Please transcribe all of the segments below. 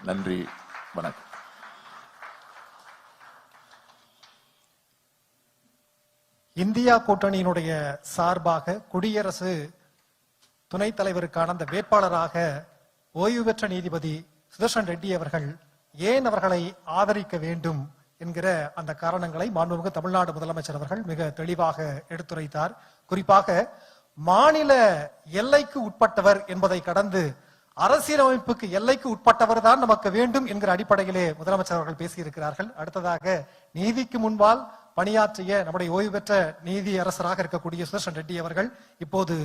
நன்றி, வணக்கம். இந்தியா கூட்டணியினுடைய சார்பாக குடியரசு துணைத் தலைவருக்கான அந்த வேட்பாளராக ஓய்வு பெற்ற நீதிபதி சுதர்ஷன் ரெட்டி அவர்கள் ஏன் அவர்களை ஆதரிக்க வேண்டும் என்கிற அந்த காரணங்களை மாண்புமிகு தமிழ்நாடு முதலமைச்சர் அவர்கள் மிக தெளிவாக எடுத்துரைத்தார். குறிப்பாக மாநில எல்லைக்கு உட்பட்டவர் என்பதை கடந்து அரசியலமைப்புக்கு எல்லைக்கு உட்பட்டவர் தான் நமக்கு வேண்டும் என்கிற அடிப்படையிலே முதலமைச்சர் அவர்கள் பேசியிருக்கிறார்கள். அடுத்ததாக நீதிக்கு முன்பால் பணியாற்றிய நம்முடைய ஓய்வு பெற்ற நீதி அரசராக இருக்கக்கூடிய சுதர்ஷன் ரெட்டி அவர்கள் இப்போது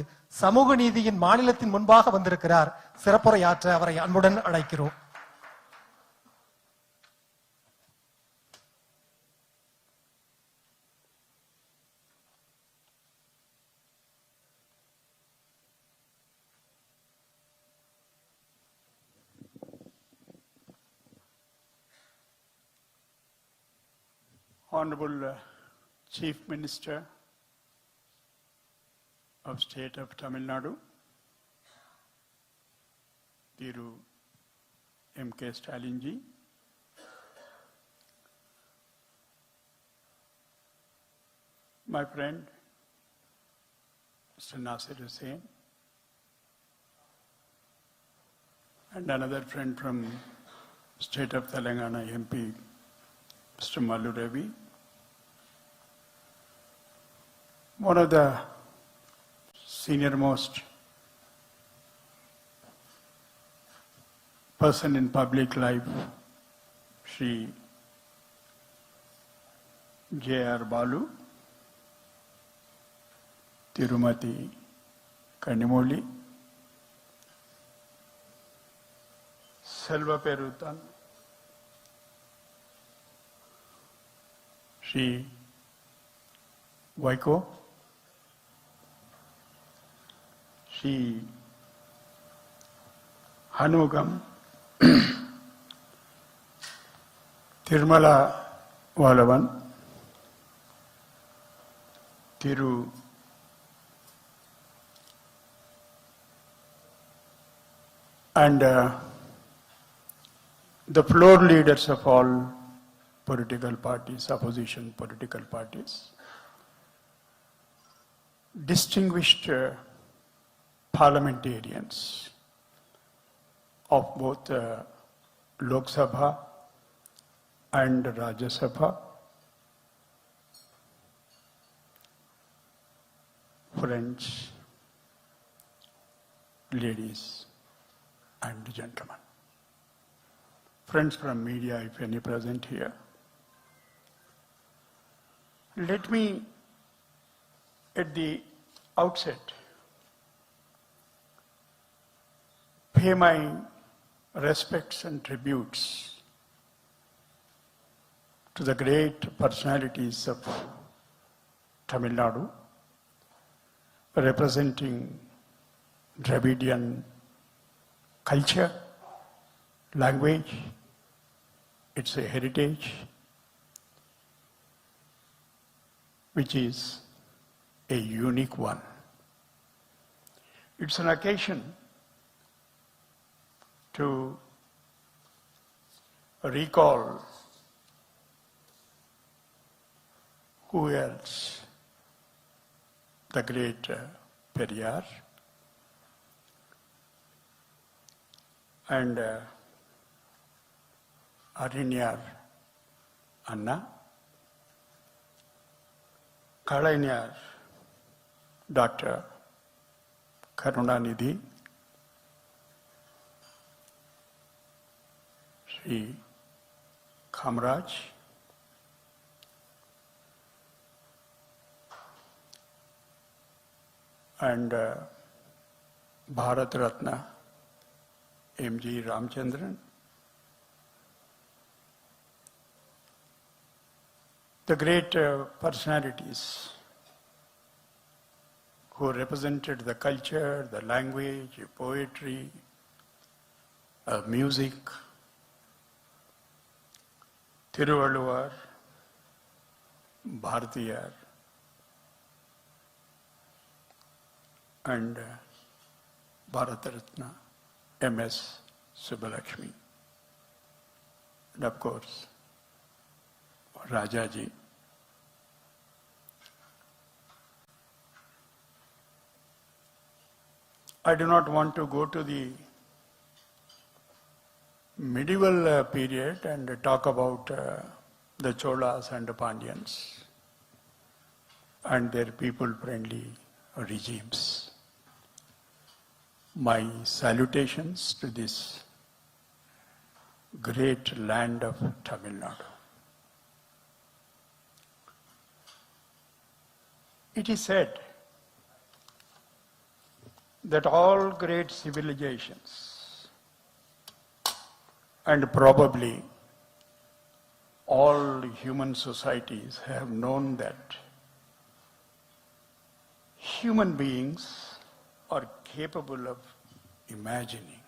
சமூக நீதியின் மாநிலத்தின் முன்பாக வந்திருக்கிறார். சிறப்புரையாற்ற அவரை அன்புடன் அழைக்கிறோம். Honorable Chief Minister of State of Tamil Nadu, Thiru MK Stalin ji, my friend Mr. Nasir Hussain, and another friend from State of Telangana MP, Mr. Mallu Ravi, one of the senior-most person in public life, Shri J.R. Balu, Tirumati Kanimoli, Selva Perutan, Shri Vaiko, Shri Hanugam, Tirumala Valavan, Thiru and the floor leaders of all political parties, opposition political parties, distinguished parliamentarians of both Lok Sabha and Rajya Sabha, friends, ladies and gentlemen, friends from media, if any present here, let me at the outset pay my respects and tributes to the great personalities of Tamil Nadu, representing Dravidian culture, language, it's a heritage, which is a unique one. It's an occasion to recall who else, the great Periyar and Arinyar Anna, Kalainyar Dr. Karunanidhi, Sri Kamraj, and Bharat Ratna M.G. Ramchandran, the great personalities who represented the culture, the language, poetry, music, Thiruvalluvar, Bharatiyar, and Bharat Ratna M.S. Subbulakshmi. of course, Rajaji. I do not want to go to the medieval period and talk about the Cholas and the Pandyans and their people-friendly regimes. My salutations to this great land of Tamil Nadu. It is said that all great civilizations and probably all human societies have known that human beings are capable of imagining.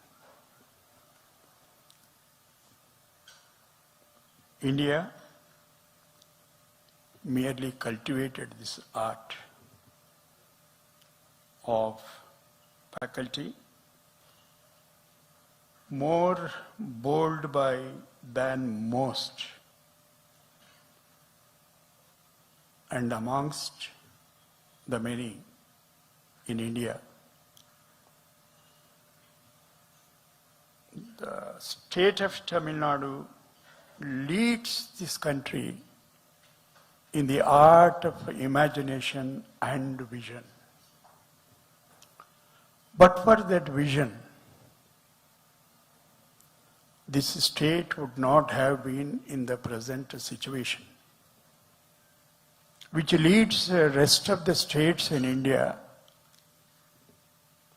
India merely cultivated this art of faculty, more bold than most, and amongst the many in India, the state of Tamil Nadu leads this country in the art of imagination and vision. But for that vision, this state would not have been in the present situation, which leads the rest of the states in India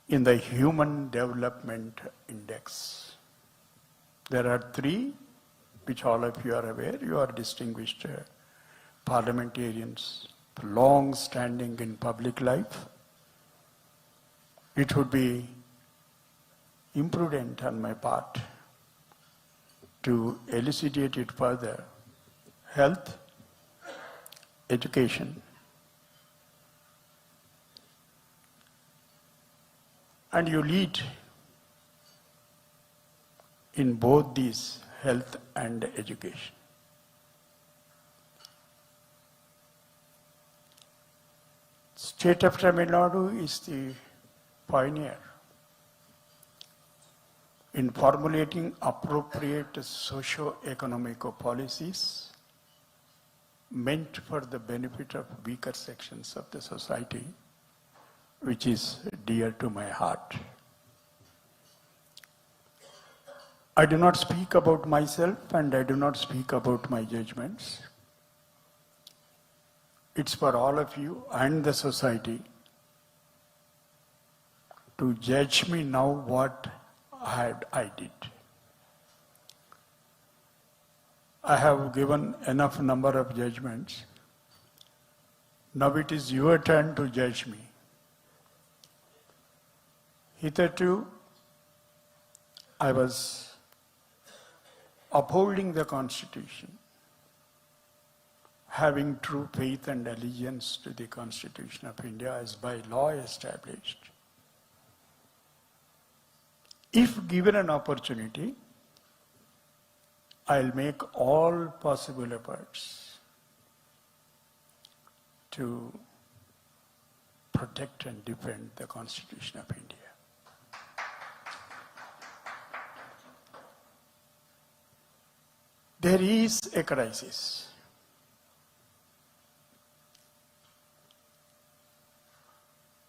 in the Human Development Index. There are three, which all of you are aware. You are distinguished parliamentarians, long standing in public life. It would be imprudent on my part to elucidate it further. Health, education, and you lead in both these, health and education. State of Tamil Nadu is the pioneer in formulating appropriate socio-economic policies meant for the benefit of weaker sections of the society, which is dear to my heart. I do not speak about myself and I do not speak about my judgments. It's for all of you and the society to judge me now what I did. I have given enough number of judgments. Now it is your turn to judge me. Hitherto, I was upholding the Constitution, having true faith and allegiance to the Constitution of India as by law established. If given an opportunity, I'll make all possible efforts to protect and defend the Constitution of India. There is a crisis.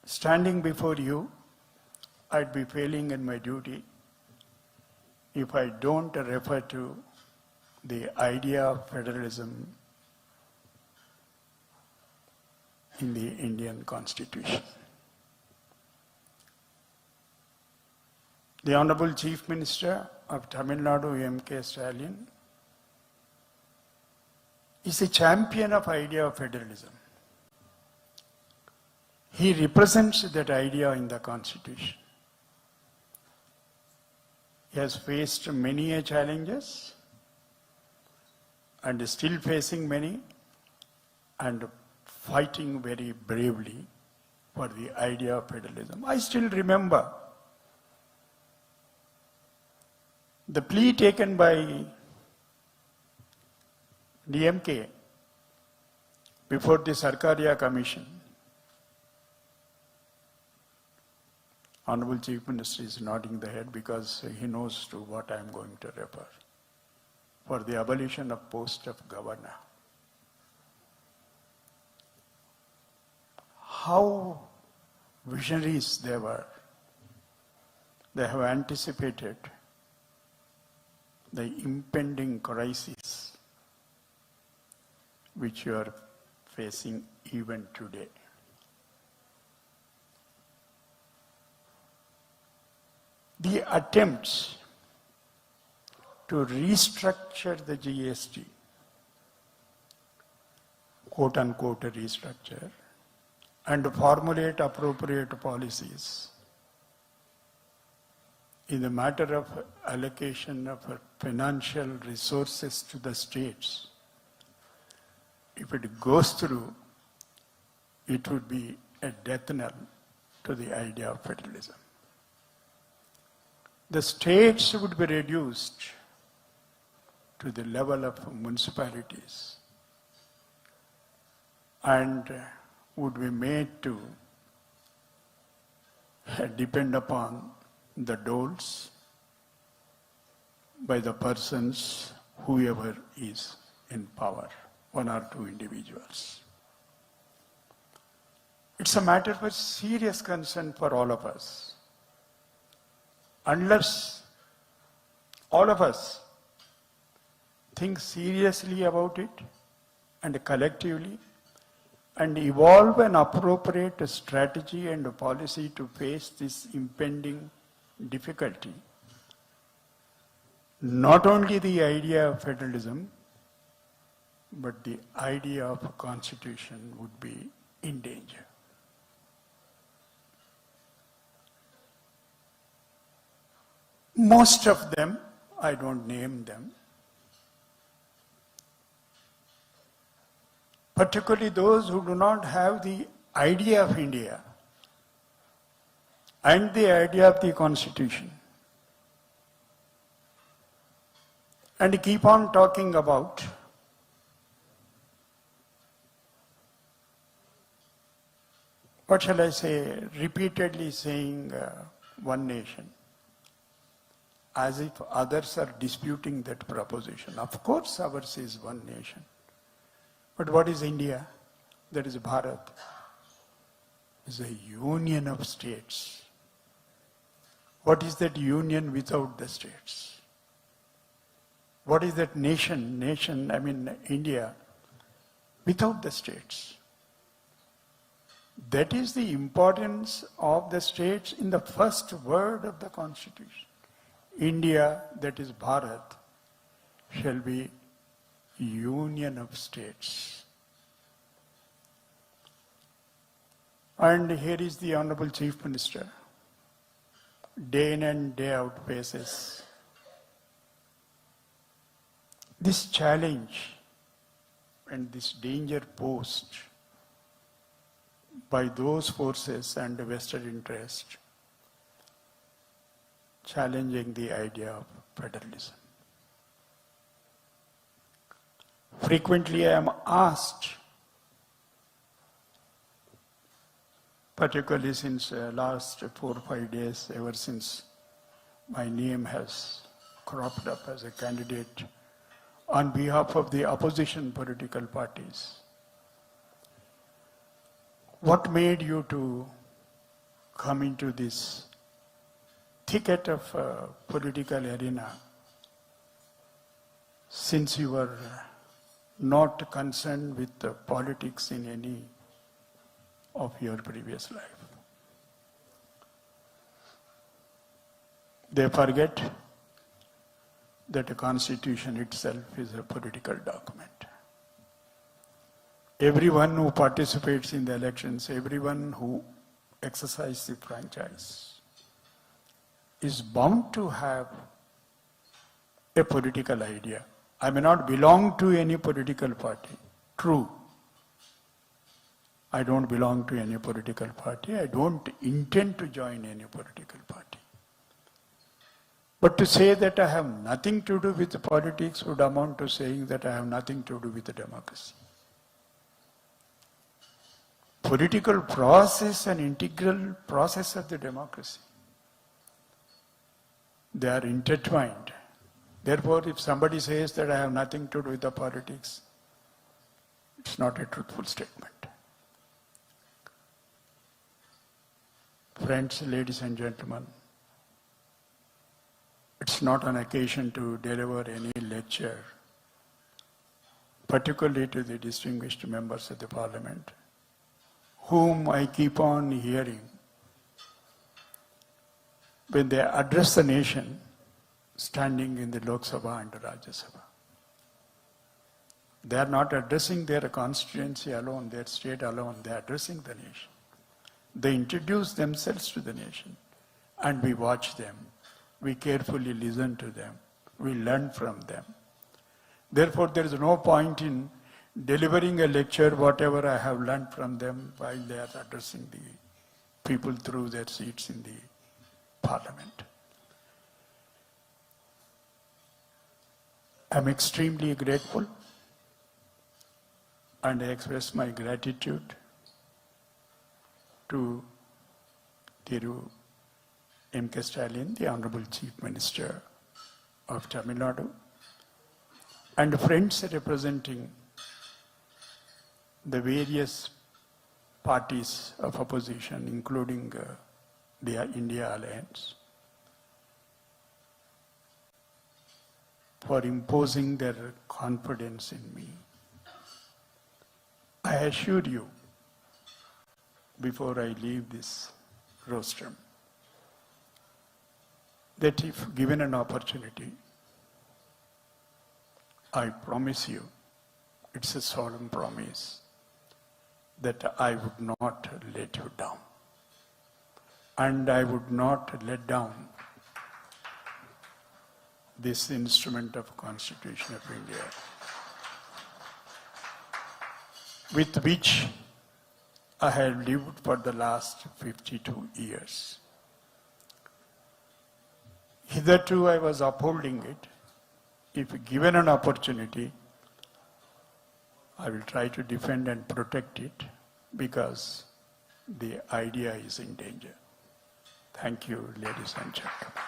Standing before you, I'd be failing in my duty if I don't refer to the idea of federalism in the Indian Constitution. The Honorable Chief Minister of Tamil Nadu, MK Stalin, is a champion of idea of federalism. He represents that idea in the Constitution. He has faced many challenges and is still facing many and fighting very bravely for the idea of federalism. I still remember the plea taken by DMK, before the Sarkaria Commission, Honorable Chief Minister is nodding the head because he knows to what I am going to refer, for the abolition of post of governor. How visionaries they were. They have anticipated the impending crisis which you are facing even today. The attempts to restructure the GST, quote unquote restructure, and formulate appropriate policies in the matter of allocation of financial resources to the states, if it goes through, it would be a death knell to the idea of federalism. The states would be reduced to the level of municipalities and would be made to depend upon the doles by the persons, whoever is in power, one or two individuals. It's a matter of serious concern for all of us. Unless all of us think seriously about it and collectively and evolve an appropriate strategy and a policy to face this impending difficulty, not only the idea of federalism, but the idea of a constitution would be in danger. Most of them, I don't name them, particularly those who do not have the idea of India and the idea of the constitution, and keep on talking about what shall I say, repeatedly saying one nation, as if others are disputing that proposition. Of course ours is one nation. But what is India? That is Bharat. It's a union of states. What is that union without the states? What is that nation, India, without the states? That is the importance of the states in the first word of the Constitution. India, that is Bharat, shall be union of states. And here is the Honorable Chief Minister, day in and day out faces this challenge and this danger posed by those forces and vested interest challenging the idea of federalism. Frequently I am asked, particularly since last 4 or 5 days, ever since my name has cropped up as a candidate on behalf of the opposition political parties, what made you to come into this thicket of political arena since you were not concerned with the politics in any of your previous life? They forget that the Constitution itself is a political document. Everyone who participates in the elections, everyone who exercises the franchise is bound to have a political idea. I may not belong to any political party. True. I don't belong to any political party. I don't intend to join any political party. But to say that I have nothing to do with politics would amount to saying that I have nothing to do with the democracy. Political process an integral process of the democracy. They are intertwined. Therefore, if somebody says that I have nothing to do with the politics, it's not a truthful statement. Friends, ladies and gentlemen, it's not an occasion to deliver any lecture, particularly to the distinguished members of the parliament, whom I keep on hearing when they address the nation standing in the Lok Sabha and the Rajya Sabha. They are not addressing their constituency alone, their state alone, they are addressing the nation. They introduce themselves to the nation and we watch them. We carefully listen to them. We learn from them. Therefore, there is no point in delivering a lecture, whatever I have learned from them while they are addressing the people through their seats in the parliament. I'm extremely grateful and I express my gratitude to Thiru MK Stalin, the Honorable Chief Minister of Tamil Nadu, and friends representing the various parties of opposition, including the India Alliance, for imposing their confidence in me. I assure you, before I leave this rostrum, that if given an opportunity, I promise you, it's a solemn promise, that I would not let you down. And I would not let down this instrument of Constitution of India, with which I have lived for the last 52 years. Hitherto I was upholding it. If given an opportunity, I will try to defend and protect it because the idea is in danger. Thank you, ladies and gentlemen.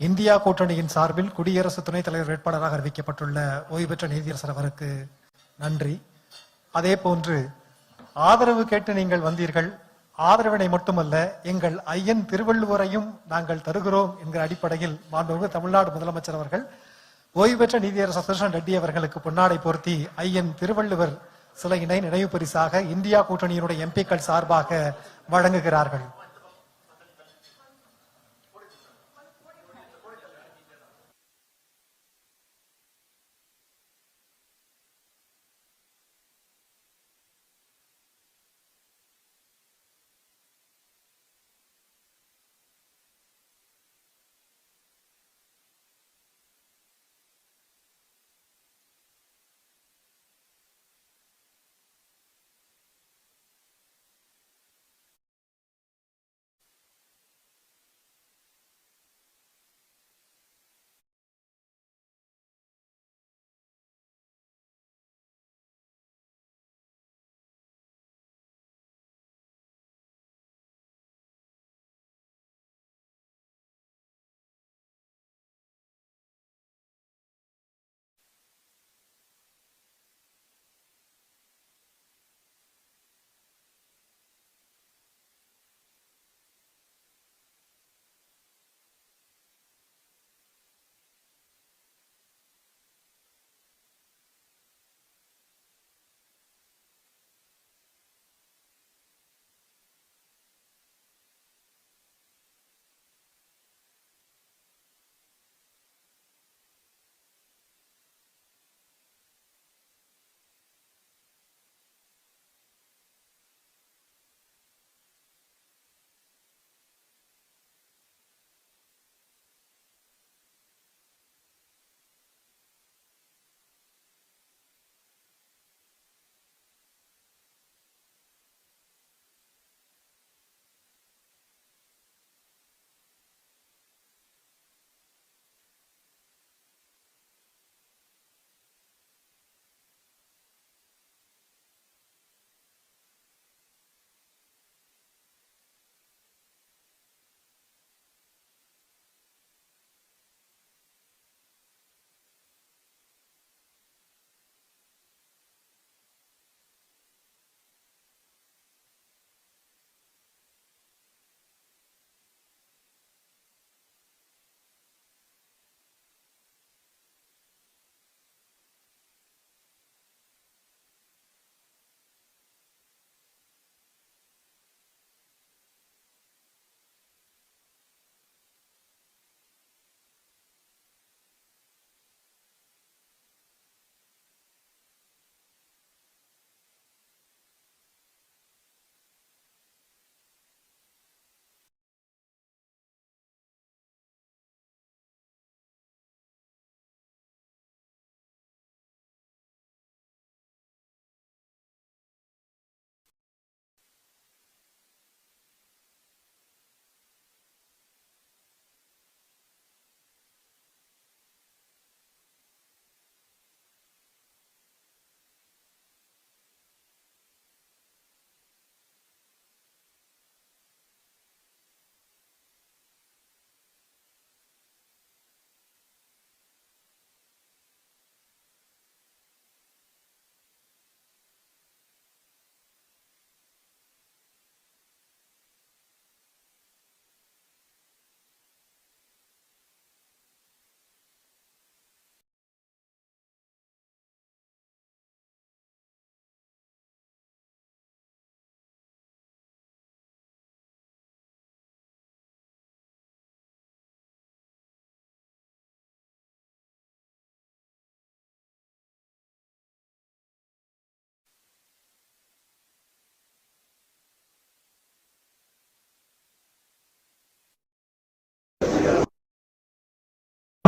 India கூட்டணியின் சார்பில் குடியரசு துணைத் தலைவர் வேட்பாளராக அறிவிக்கப்பட்டுள்ள ஓய்வு பெற்ற நீதியரசர் அவருக்கு நன்றி. அதே போன்று ஆதரவு கேட்டு நீங்கள் வந்தீர்கள். ஆதரவினை மட்டுமல்ல, எங்கள் ஐயன் திருவள்ளுவரையும் நாங்கள் தருகிறோம் என்கிற அடிப்படையில் மாண்புமிகு தமிழ்நாடு முதலமைச்சர் அவர்கள் ஓய்வு பெற்ற நீதியரசர் சுதர்ஷன் ரெட்டி அவர்களுக்கு பொன்னாடை போர்த்தி ஐயன் திருவள்ளுவர் சிலையினை நினைவு பரிசாக இந்தியா கூட்டணியினுடைய எம்பிக்கள் சார்பாக வழங்குகிறார்கள்.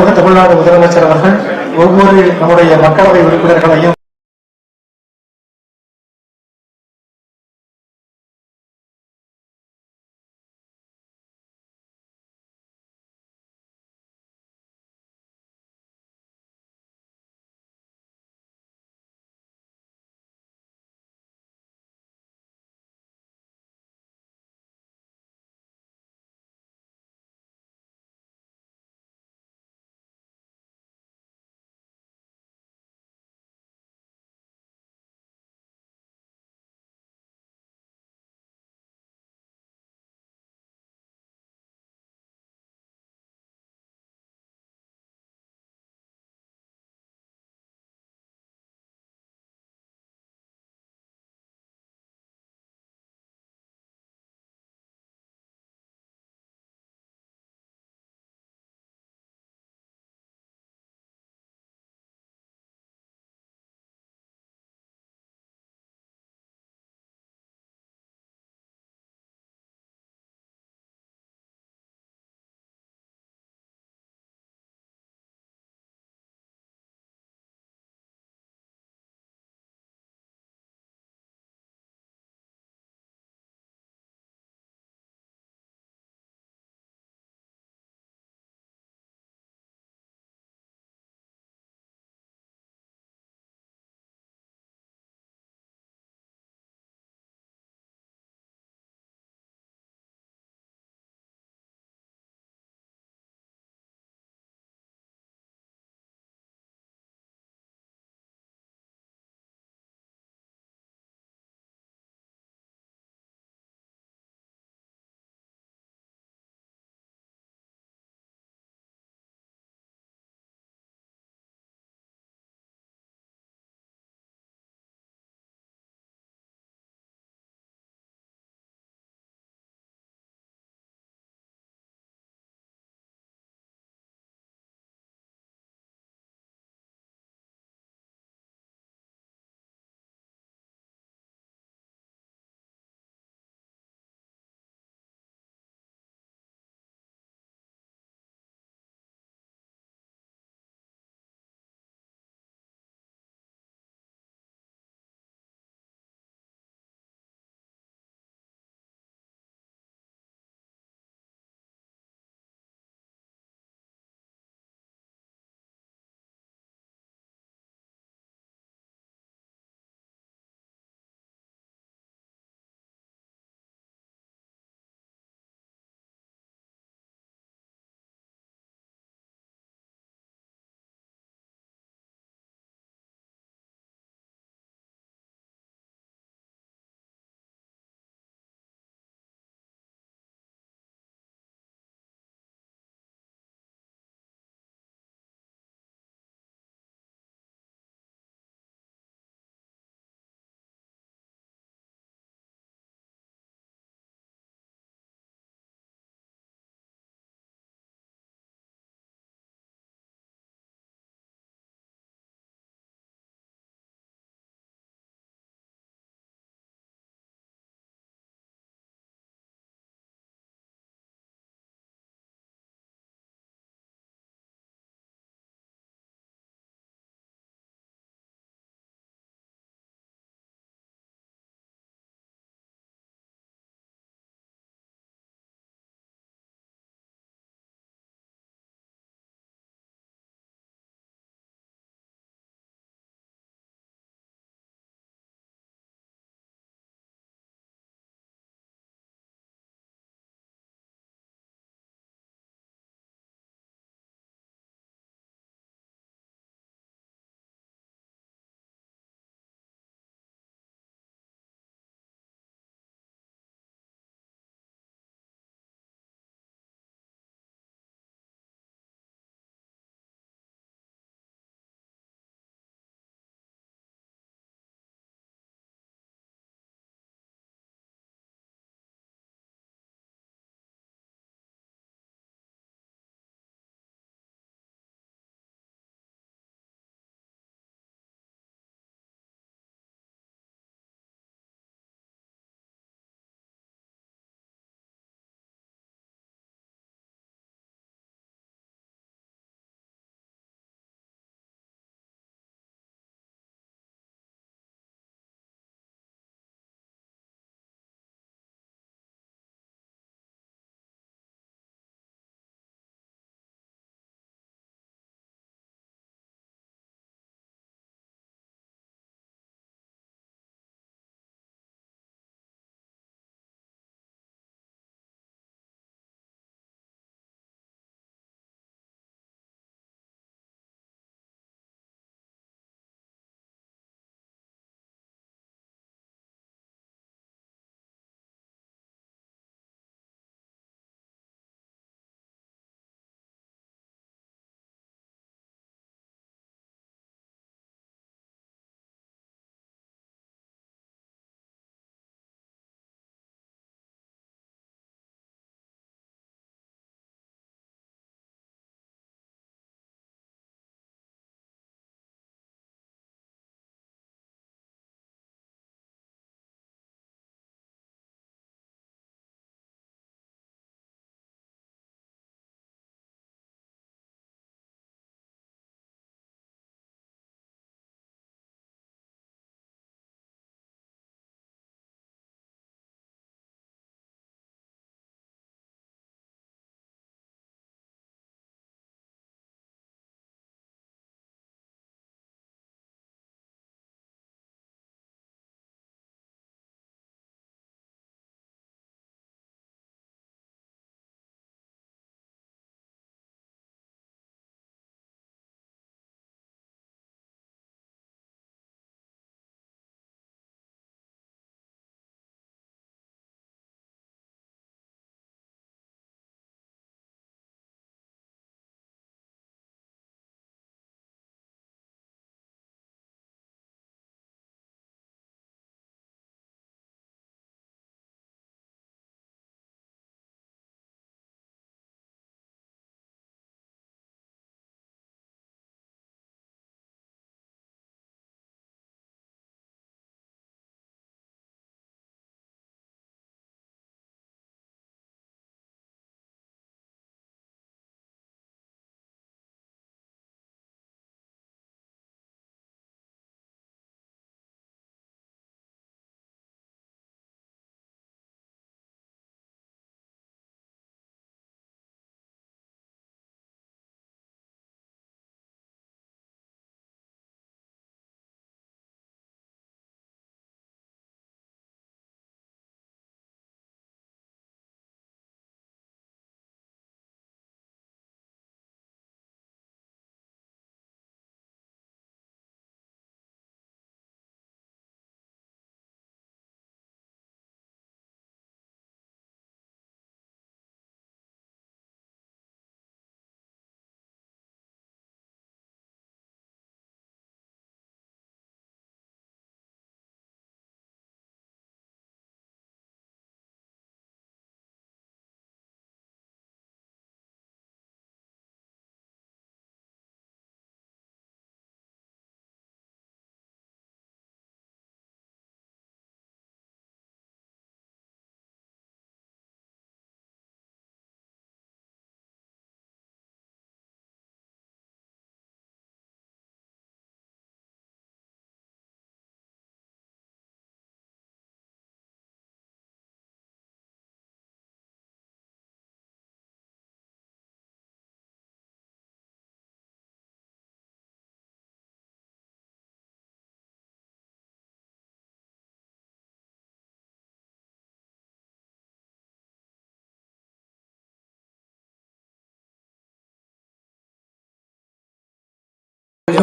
தமிழ்நாடு முதலமைச்சர் அவர்கள் ஒவ்வொரு நம்முடைய மக்களவை உறுப்பினர்களையும்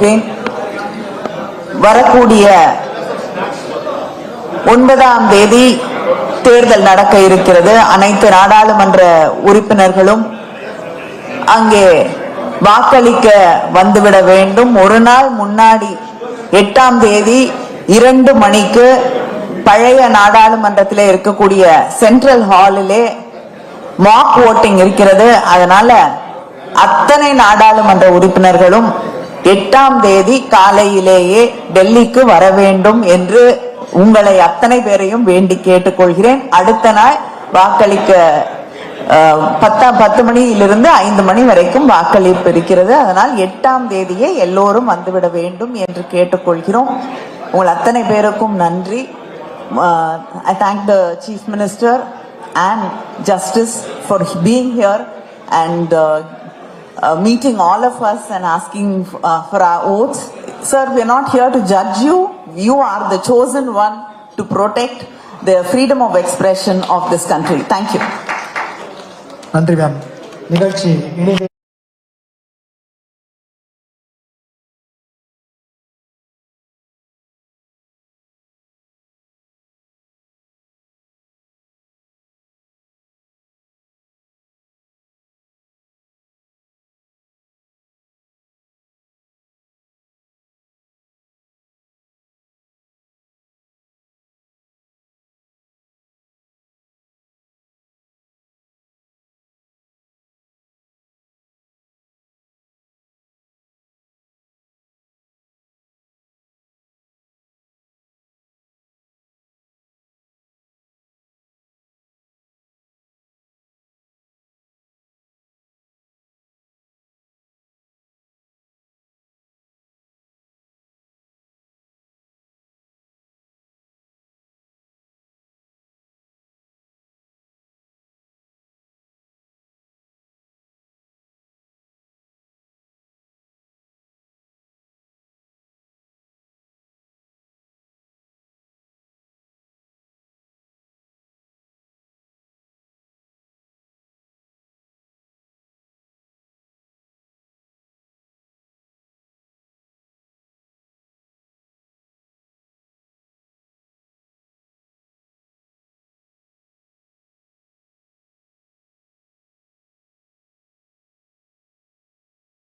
கேட்டுக்கொள்கிறேன். வரக்கூடிய 9ஆம் தேதி தேர்தல் நடக்க இருக்கிறது. அனைத்து நாடாளுமன்ற உறுப்பினர்களும் அங்கே வாக்களிக்க வந்துவிட வேண்டும். ஒரு நாள் முன்னாடி 8ஆம் தேதி 2 மணிக்கு பழைய நாடாளுமன்றத்திலே இருக்கக்கூடிய சென்ட்ரல் ஹாலிலே மாக் ஓட்டிங் இருக்கிறது. அதனால அத்தனை நாடாளுமன்ற உறுப்பினர்களும் 8ஆம் தேதி காலையிலேயே டெல்லிக்கு வர வேண்டும் என்று உங்களை அத்தனை பேரையும் வேண்டி கேட்டுக்கொள்கிறேன். அடுத்த நாள் வாக்களிக்க 10 மணியிலிருந்து 5 மணி வரைக்கும் வாக்களிப்பு இருக்கிறது. அதனால் 8ஆம் தேதியே எல்லோரும் வந்துவிட வேண்டும் என்று கேட்டுக்கொள்கிறோம். உங்கள் அத்தனை பேருக்கும் நன்றி. I thank the Chief Minister and Justice for being here and meeting all of us and asking for our oaths. Sir, we are not here to judge you. You are the chosen one to protect the freedom of expression of this country. Thank you. நன்றி ma'am. நிகழ்ச்சி இனிதே